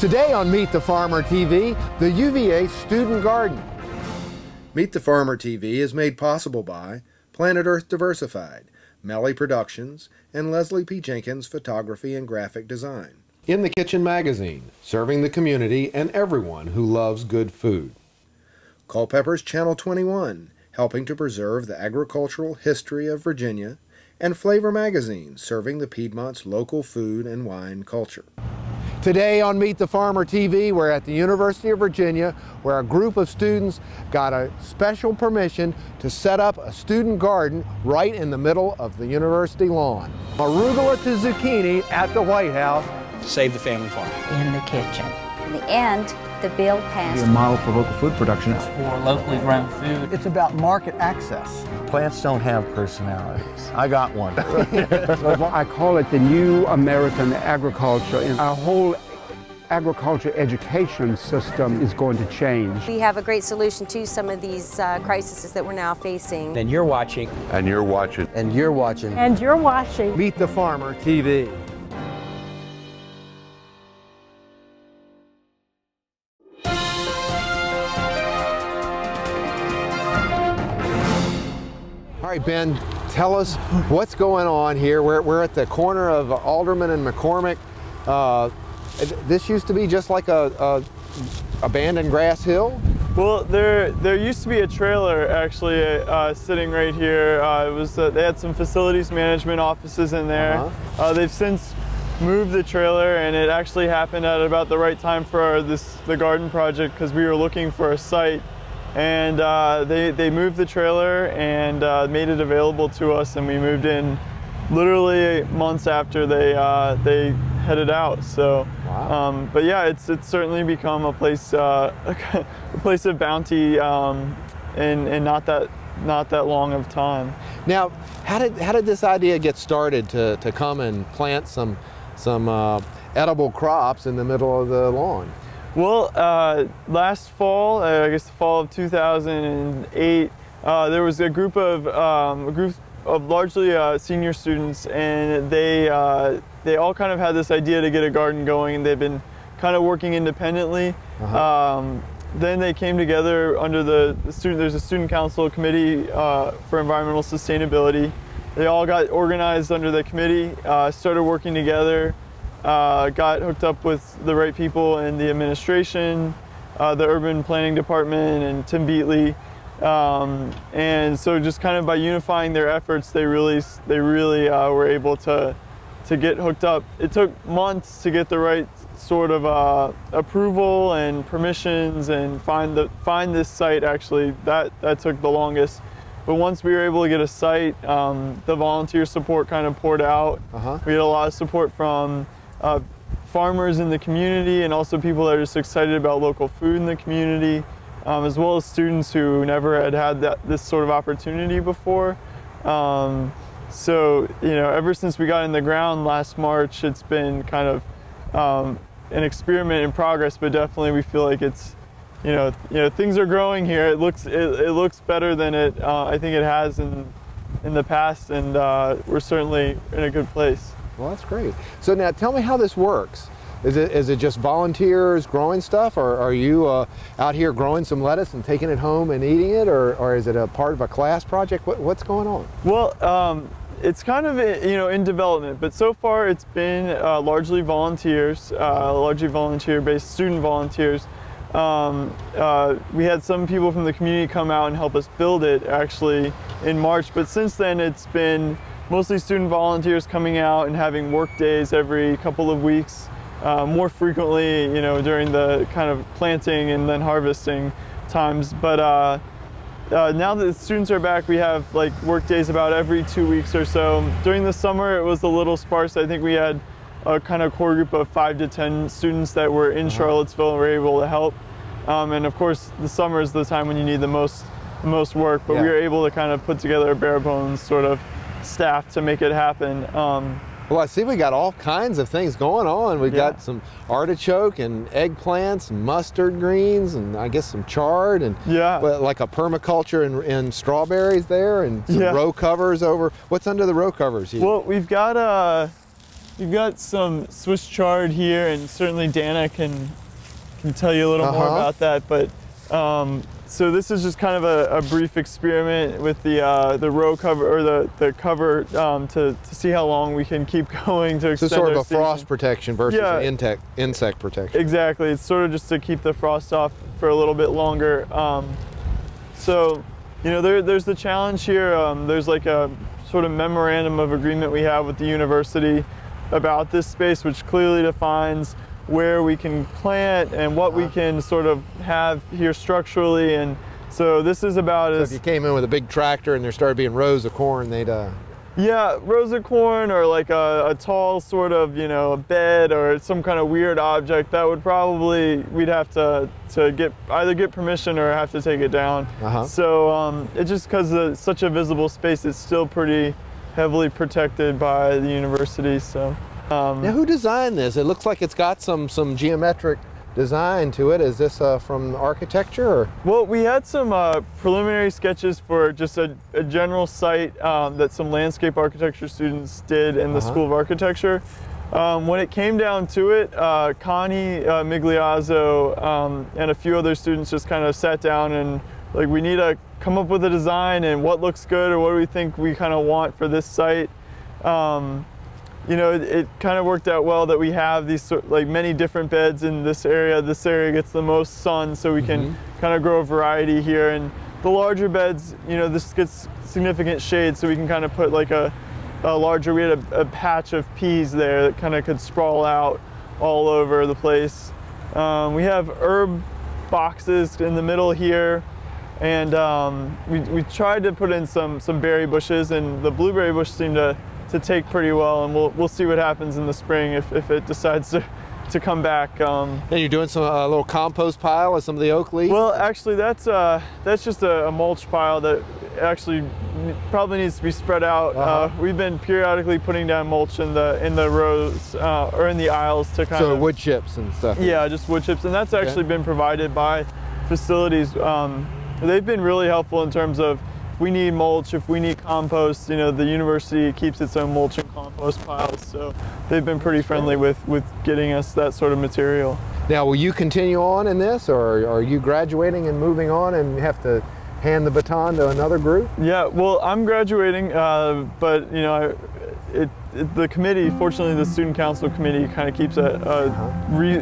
Today on Meet the Farmer TV, the UVA Student Garden. Meet the Farmer TV is made possible by Planet Earth Diversified, Melli Productions, and Leslie P. Jenkins Photography and Graphic Design. In the Kitchen magazine, serving the community and everyone who loves good food. Culpeper's Channel 21, helping to preserve the agricultural history of Virginia, and Flavor magazine, serving the Piedmont's local food and wine culture. Today on Meet the Farmer TV, we're at the University of Virginia, where a group of students got a special permission to set up a student garden right in the middle of the university lawn. Arugula to zucchini at the White House. Save the family farm. In the kitchen. In the end, the bill passed. Be a model for local food production. For locally grown food. It's about market access. Plants don't have personalities. I got one. I call it the new American agriculture, and our whole agriculture education system is going to change. We have a great solution to some of these crises that we're now facing. And you're watching. And you're watching. And you're watching. And you're watching Meet the Farmer TV. All right, Ben, tell us what's going on here. We're at the corner of Alderman and McCormick. This used to be just like a abandoned grass hill? Well, there used to be a trailer actually sitting right here. They had some facilities management offices in there. They've since moved the trailer, and it actually happened at about the right time for the garden project, because we were looking for a site. And they moved the trailer and made it available to us, and we moved in literally months after they headed out. So, wow. But yeah, it's certainly become a place a place of bounty in not that long of time. Now, how did this idea get started to come and plant some edible crops in the middle of the lawn? Well, last fall, I guess the fall of 2008, there was a group of largely senior students, and they all kind of had this idea to get a garden going, and they've been kind of working independently. Then they came together under there's a student council committee for environmental sustainability. They all got organized under the committee, started working together. Got hooked up with the right people in the administration, the urban planning department, and Tim Beatley, and so just kind of by unifying their efforts, they really were able to get hooked up. It took months to get the right sort of approval and permissions and find this site. Actually, that took the longest. But once we were able to get a site, the volunteer support kind of poured out. We had a lot of support from farmers in the community, and also people that are just excited about local food in the community, as well as students who never had this sort of opportunity before. So, ever since we got in the ground last March, it's been kind of an experiment in progress, but definitely we feel like it's, things are growing here. It looks better than I think it has in the past, and we're certainly in a good place. Well, that's great. So now tell me how this works. Is it just volunteers growing stuff, or are you out here growing some lettuce and taking it home and eating it, or is it a part of a class project? What's going on? Well, it's kind of in development, but so far it's been largely volunteers, largely volunteer-based student volunteers. We had some people from the community come out and help us build it actually in March, but since then it's been mostly student volunteers coming out and having work days every couple of weeks, more frequently, during the kind of planting and then harvesting times. But now that the students are back, we have like work days about every 2 weeks or so. During the summer, it was a little sparse. I think we had a kind of core group of 5 to 10 students that were in Charlottesville and were able to help. And of course, the summer is the time when you need the most work, but we were able to kind of put together a bare bones sort of staff to make it happen. Well, I see we got all kinds of things going on. We've got some artichoke and eggplants, and mustard greens, and I guess some chard, and like a permaculture and strawberries there, and some row covers over. What's under the row covers here? Well, we've got We've got some Swiss chard here, and certainly Dana can tell you a little more about that. But so this is just kind of a brief experiment with the row cover, or the cover, to see how long we can keep going to extend. So sort of a season. frost protection versus an insect protection. Exactly. It's sort of just to keep the frost off for a little bit longer. So, you know, there's the challenge here. There's like a sort of memorandum of agreement we have with the university about this space, which clearly defines where we can plant and what we can sort of have here structurally. And so this is about so if you came in with a big tractor and there started being rows of corn, they'd yeah, rows of corn, or like a tall sort of, you know, a bed or some kind of weird object, that would probably, we'd have to either get permission or have to take it down. So it's just because it's such a visible space, it's still pretty heavily protected by the university. So now, who designed this? It looks like it's got some geometric design to it. Is this from architecture? Or? Well, we had some preliminary sketches for just a general site that some landscape architecture students did in the School of Architecture. When it came down to it, Connie Migliazzo and a few other students just kind of sat down and like, we need to come up with a design and what looks good, or what do we think we kind of want for this site. You know, it kind of worked out well that we have these like many different beds in this area. This area gets the most sun, so we can kind of grow a variety here. And the larger beds, you know, this gets significant shade, so we can kind of put like a larger, we had a patch of peas there that kind of could sprawl out all over the place. We have herb boxes in the middle here. And we tried to put in some berry bushes, and the blueberry bush seemed to take pretty well, and we'll see what happens in the spring if it decides to come back. And you're doing some little compost pile of some of the oak leaves? Well, actually, that's just a mulch pile that actually probably needs to be spread out. We've been periodically putting down mulch in the rows or in the aisles to kind of. So wood chips and stuff. Yeah, just wood chips, and that's actually been provided by facilities. They've been really helpful in terms of if we need mulch, if we need compost, you know, the university keeps its own mulch and compost piles, so they've been pretty friendly with getting us that sort of material. Now, will you continue on in this, or are you graduating and moving on and have to hand the baton to another group? Yeah, well, I'm graduating, but you know, the committee, fortunately, the student council committee kind of keeps always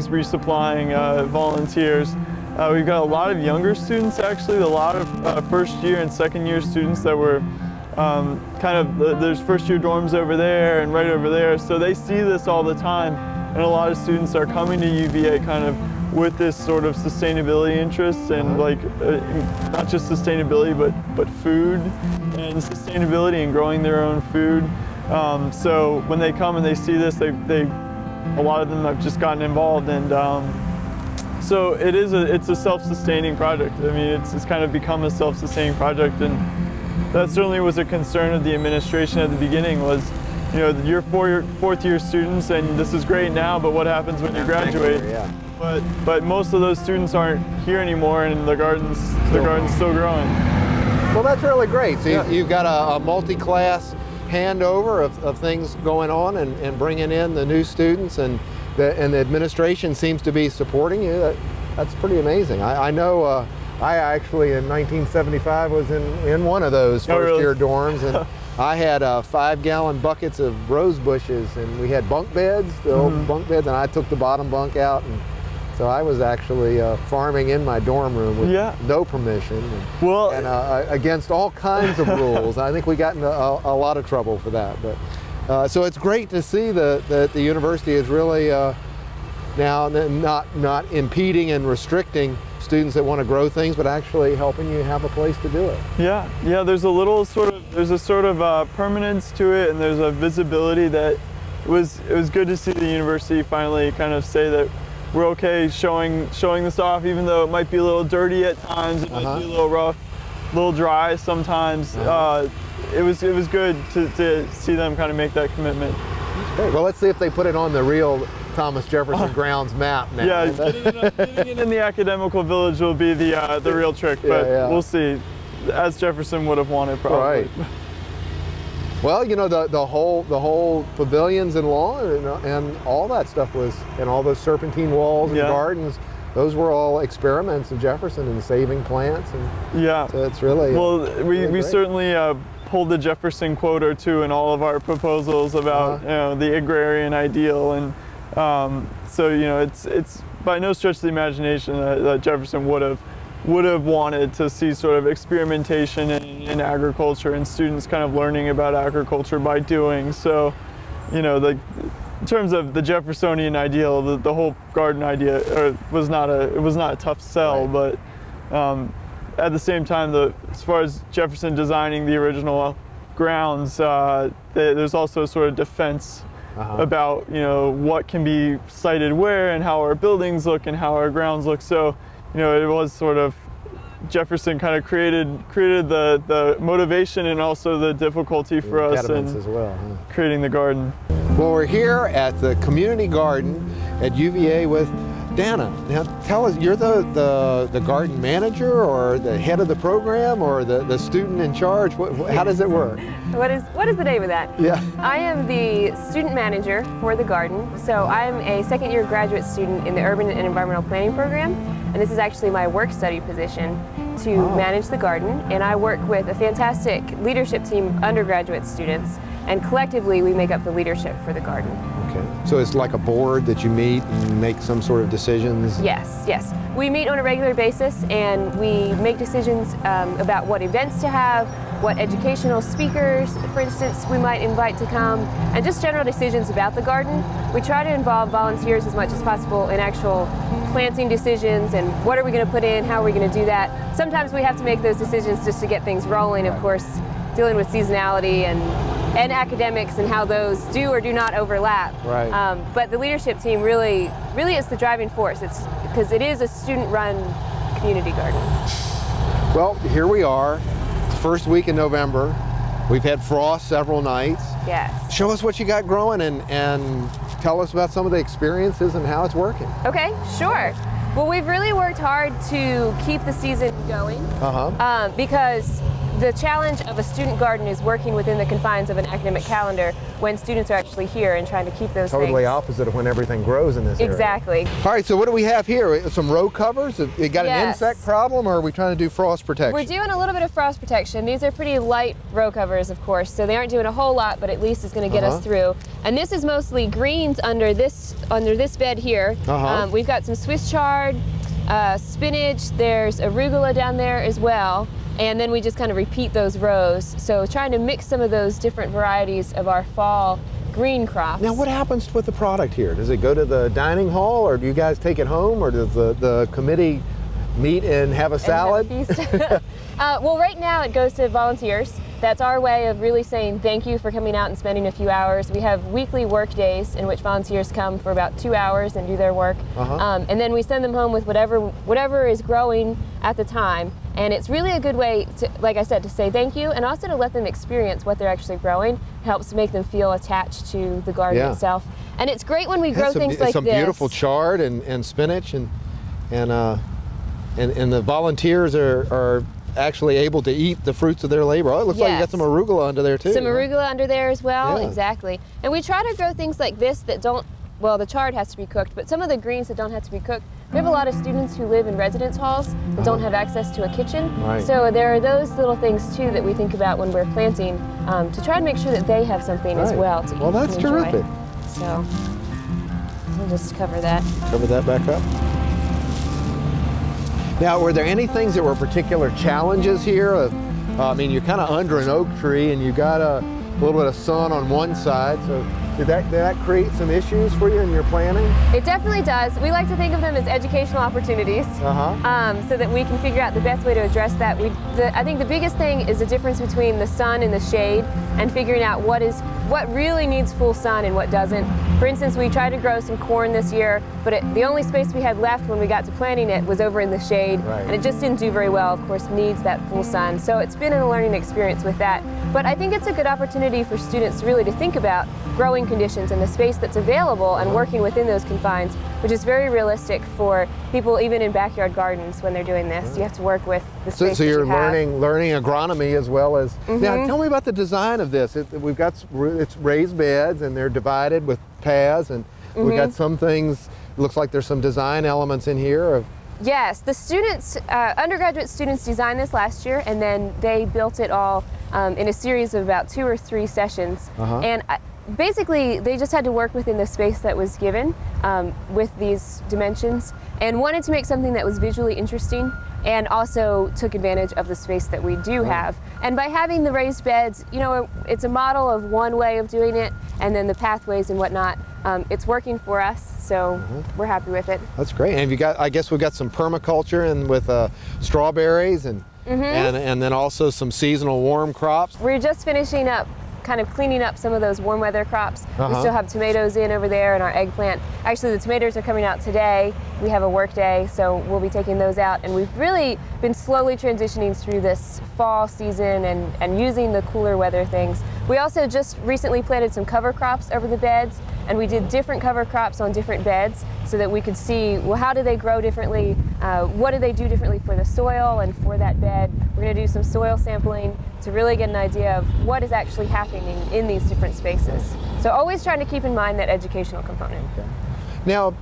resupplying volunteers. We've got a lot of younger students, actually, a lot of first year and second year students that were there's first year dorms over there and right over there, so they see this all the time, and a lot of students are coming to UVA kind of with this sort of sustainability interest, and like not just sustainability but food and sustainability and growing their own food. So when they come and they see this, a lot of them have just gotten involved, and so it's a self-sustaining project. I mean, it's kind of become a self-sustaining project, and that certainly was a concern of the administration at the beginning. Was, you know, you're fourth year students, and this is great now, but what happens when you graduate? But most of those students aren't here anymore, and the garden's still growing. Well, that's really great. So you've got a multi-class handover of things going on and bringing in the new students, and the administration seems to be supporting you. That's pretty amazing. I know I actually in 1975 was in one of those first year dorms, and I had 5-gallon buckets of rose bushes, and we had bunk beds, the old bunk beds, and I took the bottom bunk out, and so I was actually farming in my dorm room with no permission, and against all kinds of rules. I think we got into a lot of trouble for that. But so it's great to see that the university is really now not impeding and restricting students that want to grow things, but actually helping you have a place to do it. Yeah, there's a sort of permanence to it, and there's a visibility that it was good to see the university finally kind of say that we're okay showing this off, even though it might be a little dirty at times, it might be a little rough, a little dry sometimes. It was good to see them kind of make that commitment. Great. Well, let's see if they put it on the real Thomas Jefferson grounds map now. Yeah, getting it in the academical village will be the real trick, but we'll see, as Jefferson would have wanted probably. Right. Well, you know, the whole pavilions and lawn and all that stuff was, and all those serpentine walls and gardens, those were all experiments of Jefferson in saving plants. And so it's really we certainly pulled the Jefferson quote or two in all of our proposals about you know, the agrarian ideal, and so you know, it's by no stretch of the imagination that Jefferson would have wanted to see sort of experimentation in agriculture and students kind of learning about agriculture by doing. So, you know, in terms of the Jeffersonian ideal, the whole garden idea was not a tough sell, but at the same time, as far as Jefferson designing the original grounds, there's also a sort of defense about, you know, what can be sited where and how our buildings look and how our grounds look. So, you know, it was sort of, Jefferson kind of created the motivation and also the difficulty for us in as well, creating the garden. Well, we're here at the community garden at UVA with Dana. Now tell us, you're the garden manager or the head of the program or the student in charge? How does it work? What is the name of that? Yeah. I am the student manager for the garden. So I'm a second-year graduate student in the Urban and Environmental Planning program, and this is actually my work study position to manage the garden. And I work with a fantastic leadership team of undergraduate students, and collectively we make up the leadership for the garden. Okay. So it's like a board that you meet and make some sort of decisions? Yes, yes. We meet on a regular basis and we make decisions about what events to have, what educational speakers, for instance, we might invite to come, and just general decisions about the garden. We try to involve volunteers as much as possible in actual planting decisions and what are we going to put in, how are we going to do that. Sometimes we have to make those decisions just to get things rolling, of course, dealing with seasonality and academics and how those do or do not overlap. Right. But the leadership team really is the driving force. It's because it is a student-run community garden. Well, here we are. It's the first week in November. We've had frost several nights. Yes. Show us what you got growing and tell us about some of the experiences and how it's working. Okay, sure. Well, we've really worked hard to keep the season going because the challenge of a student garden is working within the confines of an academic calendar when students are actually here and trying to keep those totally things. Opposite of when everything grows in this area. Exactly. All right, so what do we have here? Some row covers? You got an insect problem, or are we trying to do frost protection? We're doing a little bit of frost protection. These are pretty light row covers, of course, so they aren't doing a whole lot, but at least it's going to get us through. And this is mostly greens under this bed here. We've got some Swiss chard, spinach, there's arugula down there as well. And then we just kind of repeat those rows. So trying to mix some of those different varieties of our fall green crops. Now what happens with the product here? Does it go to the dining hall, or do you guys take it home, or does the committee meet and have a salad? Have a feast? Well, right now it goes to volunteers. That's our way of really saying thank you for coming out and spending a few hours. We have weekly work days in which volunteers come for about 2 hours and do their work. And then we send them home with whatever is growing at the time. And it's really a good way to, like I said, to say thank you and also to let them experience what they're actually growing. It helps make them feel attached to the garden itself. And it's great when we grow things like this. Some beautiful chard and spinach and the volunteers are actually able to eat the fruits of their labor. Oh, it looks like you got some arugula under there too. Some arugula under there as well, exactly. And we try to grow things like this that don't, well, the chard has to be cooked, but some of the greens that don't have to be cooked. We have a lot of students who live in residence halls that don't have access to a kitchen. So there are those little things too that we think about when we're planting to try to make sure that they have something as well to eat. Well, that's terrific. So we'll just cover that. Cover that back up. Now, were there any things that were particular challenges here? I mean, you're kind of under an oak tree and you got a little bit of sun on one side, so did that create some issues for you in your planning? It definitely does. We like to think of them as educational opportunities so that we can figure out the best way to address that. I think the biggest thing is the difference between the sun and the shade and figuring out what really needs full sun and what doesn't. For instance, we tried to grow some corn this year, but the only space we had left when we got to planting it was over in the shade, and it just didn't do very well. Of course, needs that full sun. So it's been a learning experience with that. But I think it's a good opportunity for students really to think about growing conditions and the space that's available and working within those confines, which is very realistic for people even in backyard gardens when they're doing this. You have to work with the space So you're that you have. learning agronomy as well as... Now tell me about the design of this. We've got, it's raised beds and they're divided with paths, and we've got some things, looks like there's some design elements in here of... Yes, the students, undergraduate students designed this last year, and then they built it all in a series of about 2 or 3 sessions. And basically, they just had to work within the space that was given with these dimensions, and wanted to make something that was visually interesting and also took advantage of the space that we do have. And by having the raised beds, you know, it's a model of one way of doing it, and then the pathways and whatnot, it's working for us, so we're happy with it. That's great. And you got, I guess we've got some permaculture and with strawberries and then also some seasonal warm crops. We're just finishing up, kind of cleaning up some of those warm weather crops. We still have tomatoes in over there and our eggplant. Actually, the tomatoes are coming out today. We have a work day, so we'll be taking those out. And we've really been slowly transitioning through this fall season and using the cooler weather things. We also just recently planted some cover crops over the beds, and we did different cover crops on different beds so that we could see, well, how do they grow differently? What do they do differently for the soil and for that bed? We're going to do some soil sampling to really get an idea of what is actually happening in these different spaces. So always trying to keep in mind that educational component. Now,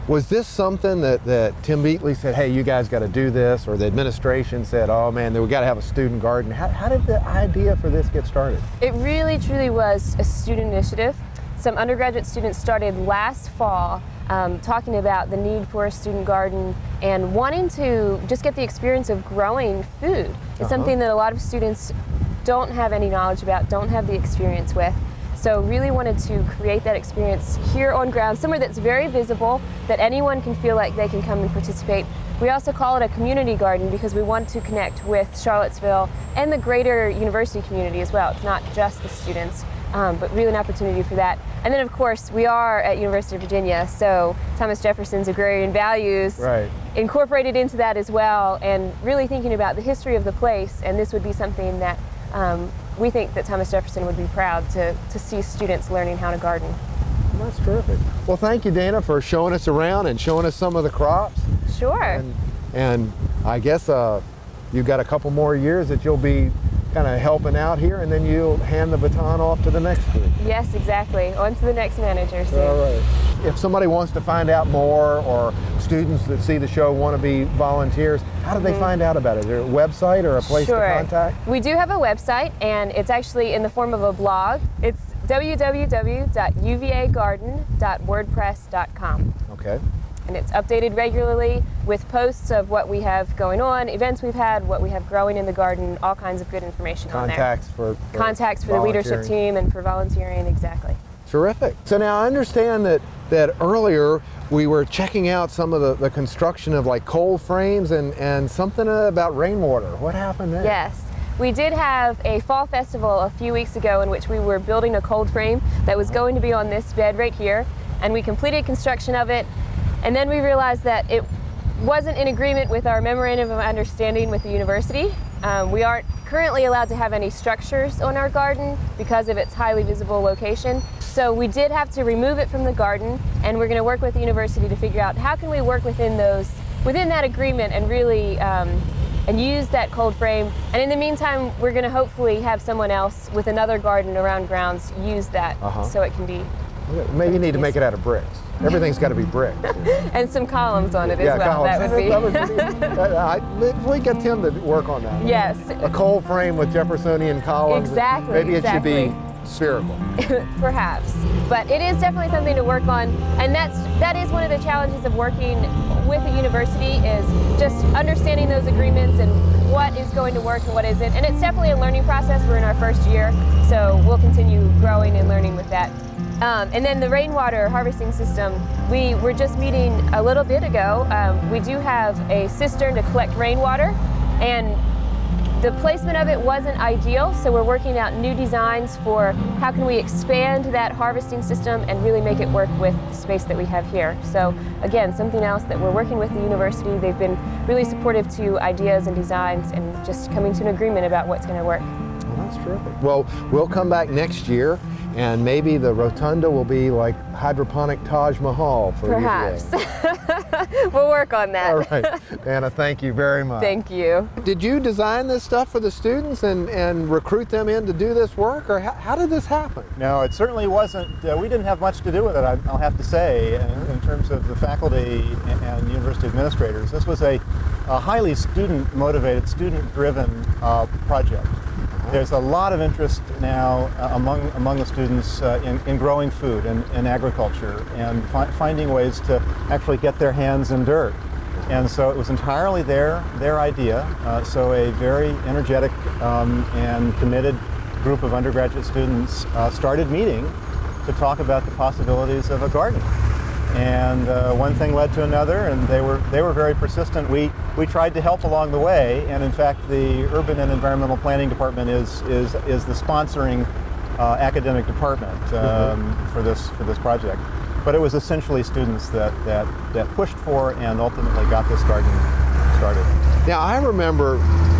was this something that Tim Beatley said, hey, you guys got to do this, or the administration said, oh man, we got to have a student garden? How did the idea for this get started? It really, truly was a student initiative. Some undergraduate students started last fall talking about the need for a student garden and wanting to just get the experience of growing food. It's something that a lot of students don't have any knowledge about, don't have the experience with. So really wanted to create that experience here on ground, somewhere that's very visible, that anyone can feel like they can come and participate. We also call it a community garden because we want to connect with Charlottesville and the greater university community as well. It's not just the students, but really an opportunity for that. And then of course we are at University of Virginia, so Thomas Jefferson's agrarian values incorporated into that as well, and really thinking about the history of the place, and this would be something that we think that Thomas Jefferson would be proud to see students learning how to garden. Well, that's terrific. Well, thank you, Dana, for showing us around and showing us some of the crops. Sure. And I guess you've got a couple more years that you'll be kind of helping out here, and then you'll hand the baton off to the next group. Yes, exactly. On to the next manager soon. All right. If somebody wants to find out more, or students that see the show want to be volunteers, how do they find out about it? Is there a website or a place to contact? We do have a website, and it's actually in the form of a blog. It's www.uvagarden.wordpress.com. Okay. And it's updated regularly with posts of what we have going on, events we've had, what we have growing in the garden, all kinds of good information on there. Contacts for the leadership team and for volunteering, exactly. Terrific. So now I understand that earlier we were checking out some of the construction of like cold frames and something about rainwater. What happened there? Yes. We did have a fall festival a few weeks ago in which we were building a cold frame that was going to be on this bed right here, and we completed construction of it. And then we realized that it wasn't in agreement with our memorandum of understanding with the university. We aren't currently allowed to have any structures on our garden because of its highly visible location. So we did have to remove it from the garden, and we're going to work with the university to figure out how can we work within that agreement and really and use that cold frame. And in the meantime, we're going to hopefully have someone else with another garden around grounds use that so it can be. Maybe you need to make it out of bricks. Everything's got to be brick. And some columns on it as well. Columns. That would be. We get Tim to work on that. Yes. A cold frame with Jeffersonian columns. Exactly. Maybe it should be spherical. Perhaps. But it is definitely something to work on. And that is one of the challenges of working with a university, is just understanding those agreements and what is going to work and what isn't. And it's definitely a learning process. We're in our first year, so we'll continue growing and learning with that. And then the rainwater harvesting system, we were just meeting a little bit ago. We do have a cistern to collect rainwater, and the placement of it wasn't ideal, so we're working out new designs for how can we expand that harvesting system and really make it work with the space that we have here. So again, something else that we're working with the university. They've been really supportive to ideas and designs and just coming to an agreement about what's going to work. Well, that's terrific. Well, we'll come back next year and maybe the rotunda will be like hydroponic Taj Mahal for Perhaps. UVA. We'll work on that. All right. Anna, thank you very much. Thank you. Did you design this stuff for the students and recruit them in to do this work, or how did this happen? No, it certainly wasn't. We didn't have much to do with it, I'll have to say, in terms of the faculty and university administrators. This was a highly student-motivated, student-driven project. There's a lot of interest now among the students in growing food and agriculture and finding ways to actually get their hands in dirt. And so it was entirely their idea. So a very energetic and committed group of undergraduate students started meeting to talk about the possibilities of a garden. And one thing led to another, and they were very persistent. We tried to help along the way, and in fact, the Urban and Environmental Planning Department is the sponsoring academic department for this project. But it was essentially students that pushed for and ultimately got this garden started. Now, I remember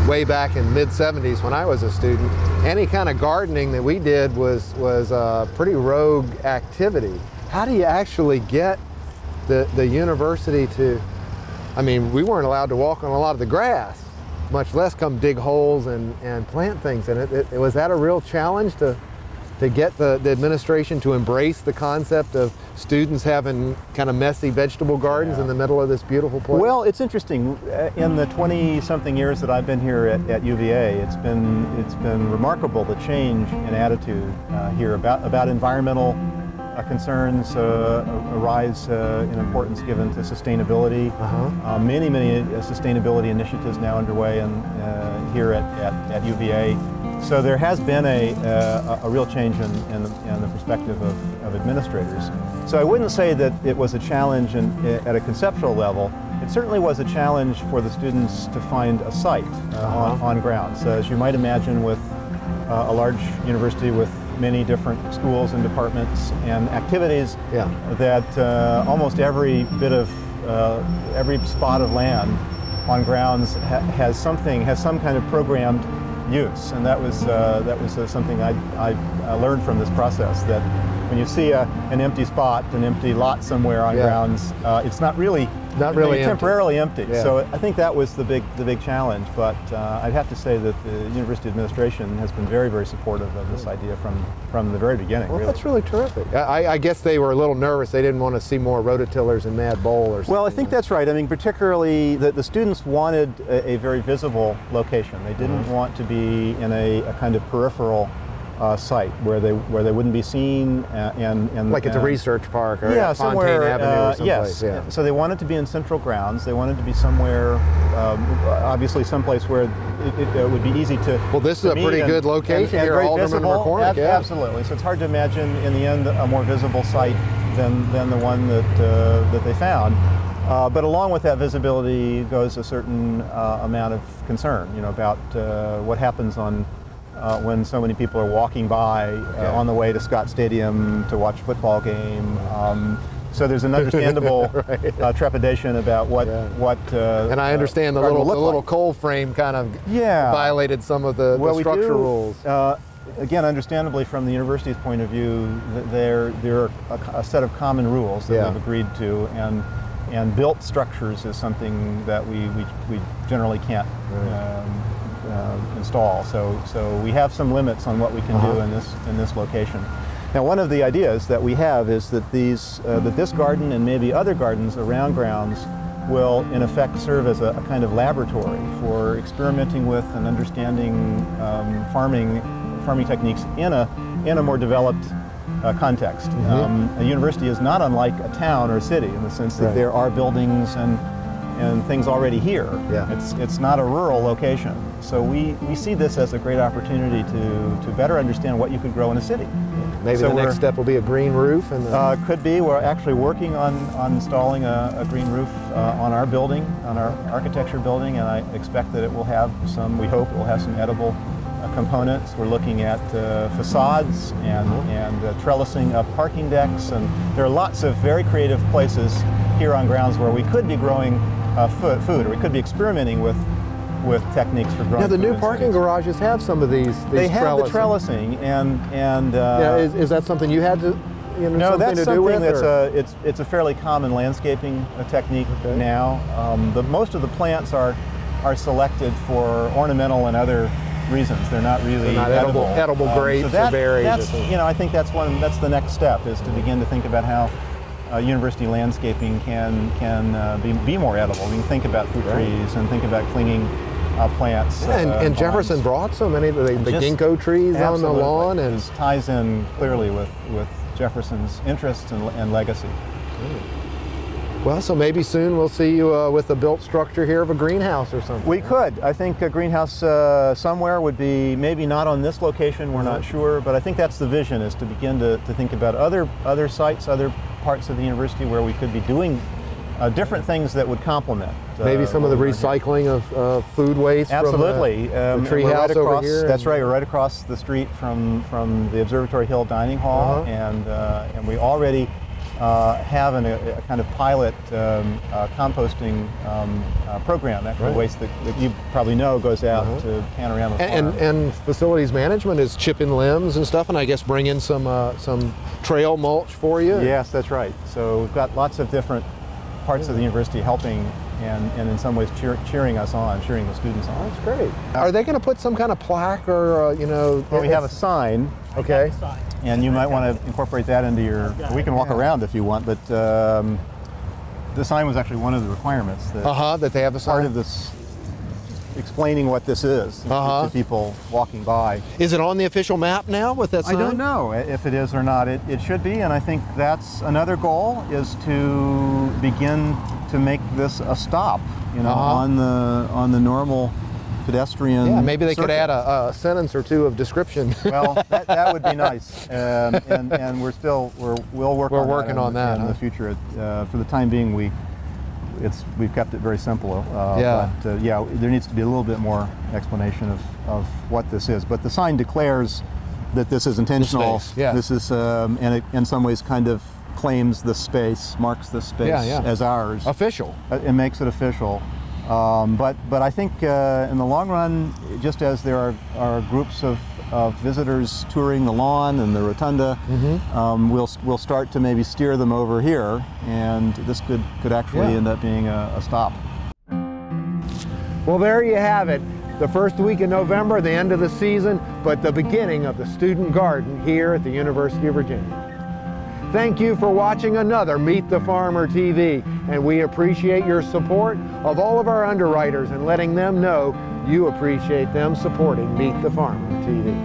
way back in mid-70s when I was a student, any kind of gardening that we did was a pretty rogue activity. How do you actually get the university to, I mean, we weren't allowed to walk on a lot of the grass, much less come dig holes and plant things. And was that a real challenge to get the administration to embrace the concept of students having kind of messy vegetable gardens in the middle of this beautiful place? Well, it's interesting. In the 20-something years that I've been here at UVA, it's been remarkable the change in attitude here about environmental concerns, a rise in importance given to sustainability. Many sustainability initiatives now underway here at UVA. So there has been a real change in the perspective of administrators. So I wouldn't say that it was a challenge at a conceptual level. It certainly was a challenge for the students to find a site on grounds. So as you might imagine, with a large university with many different schools and departments and activities, that almost every bit of every spot of land on grounds has some kind of programmed use, and that was something I learned from this process, that when you see an empty spot, an empty lot somewhere on grounds, it's not really temporarily empty. So I think that was the big challenge. But I'd have to say that the university administration has been very, very supportive of this idea from the very beginning. Well, really. That's really terrific. I guess they were a little nervous. They didn't want to see more rototillers in Mad Bowl or something. Well, I think that's right. I mean, particularly the students wanted a very visible location. They didn't want to be in a kind of peripheral site where they wouldn't be seen and like at the research park or at Fontaine somewhere, Avenue or someplace. Yes. So they wanted to be in central grounds. They wanted to be somewhere, obviously someplace where it would be easy to. Well, this is a pretty good location here, Alderman McCormick. Absolutely. So it's hard to imagine in the end a more visible site than the one that they found. But along with that visibility goes a certain amount of concern, about what happens when so many people are walking by on the way to Scott Stadium to watch a football game. So there's an understandable trepidation about what and I understand the little coal frame kind of violated some of the structure rules. Again, understandably, from the university's point of view, there are a set of common rules that we've agreed to, and built structures is something that we generally can't install. So we have some limits on what we can do in this location. Now, one of the ideas that we have is that this garden and maybe other gardens around grounds will in effect serve as a kind of laboratory for experimenting with and understanding farming techniques in a more developed context. A university is not unlike a town or a city in the sense that there are buildings and things already here. It's not a rural location. So we see this as a great opportunity to better understand what you could grow in a city. Maybe the next step will be a green roof? Could be. We're actually working on installing a green roof on our building, on our architecture building, and I expect that it will have we hope it will have some edible components. We're looking at facades and trellising up parking decks, and there are lots of very creative places here on grounds where we could be growing food, or we could be experimenting with with techniques for growing. Now the food new in parking cities. garages have some of these. They have trellising. the trellising, and yeah, is that something you had to? No, that's to something do with, it's a fairly common landscaping technique now. Most of the plants are selected for ornamental and other reasons. They're not really edible grapes or berries. I think that's the next step, is to begin to think about how university landscaping can be more edible. We can think about fruit trees and think about clinging plants. And Jefferson brought so many the ginkgo trees on the lawn, and this ties in clearly with Jefferson's interests and legacy. Well, so maybe soon we'll see you with a built structure here of a greenhouse or something. We could. I think a greenhouse somewhere would be, maybe not on this location, we're not sure, but I think that's the vision, is to begin to think about other sites, other parts of the university where we could be doing different things that would complement. Maybe some of the recycling of food waste. Absolutely. From the tree house over here. That's right. We're right across the street from the Observatory Hill Dining Hall, and we already have a kind of pilot composting program. Actually, waste that you probably know goes out to Panorama Farm. And facilities management is chipping limbs and stuff, and I guess bring in some trail mulch for you. Yes, that's right. So we've got lots of different parts of the university helping and in some ways cheering us on, cheering the students on. That's great. Are they going to put some kind of plaque or, Well, we have a sign. Okay. And you might want to incorporate that into your, we can walk around if you want, but the sign was actually one of the requirements. That they have a sign? Part of this, explaining what this is to people walking by. Is it on the official map now with that sign? I don't know if it is or not. It should be, and I think that's another goal, is to begin to make this a stop, on the normal pedestrian. Yeah, maybe they circuit. could add a sentence or two of description. Well, that would be nice, and we'll work on that in the future. For the time being, we've kept it very simple. But there needs to be a little bit more explanation of what this is. But the sign declares that this is intentional. This is, and it in some ways kind of claims the space, marks the space as ours. Official. It makes it official. But I think in the long run, just as there are groups of visitors touring the lawn and the rotunda, we'll start to maybe steer them over here, and this could actually end up being a stop. Well, there you have it. The first week of November, the end of the season, but the beginning of the student garden here at the University of Virginia. Thank you for watching another Meet the Farmer TV, and we appreciate your support of all of our underwriters and letting them know you appreciate them supporting Meet the Farmer TV.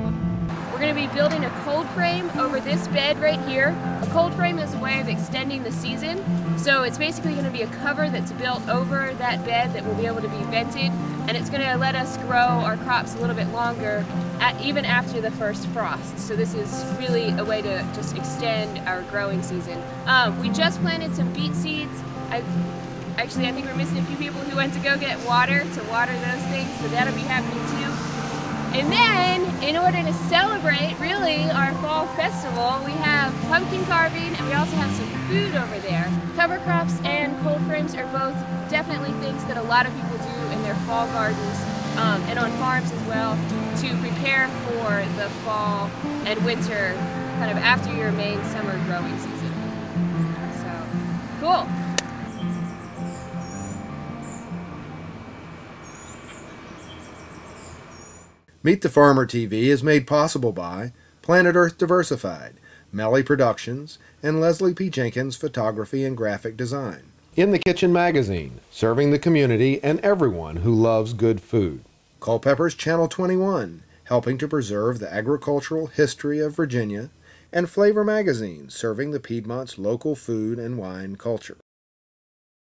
We're going to be building a cold frame over this bed right here. A cold frame is a way of extending the season, so it's basically going to be a cover that's built over that bed that will be able to be vented, and it's going to let us grow our crops a little bit longer even after the first frost. So this is really a way to just extend our growing season. We just planted some beet seeds. I think we're missing a few people who went to go get water to water those things, so that'll be happening too. And then, in order to celebrate, really, our fall festival, we have pumpkin carving, and we also have some food over there. Cover crops and cold frames are both definitely things that a lot of people do in their fall gardens and on farms as well, to prepare for the fall and winter, kind of after your main summer growing season. So, cool. Meet the Farmer TV is made possible by Planet Earth Diversified, Melli Productions, and Leslie P. Jenkins Photography and Graphic Design. In the Kitchen magazine, serving the community and everyone who loves good food. Culpeper's Channel 21, helping to preserve the agricultural history of Virginia, and Flavor magazine, serving the Piedmont's local food and wine culture.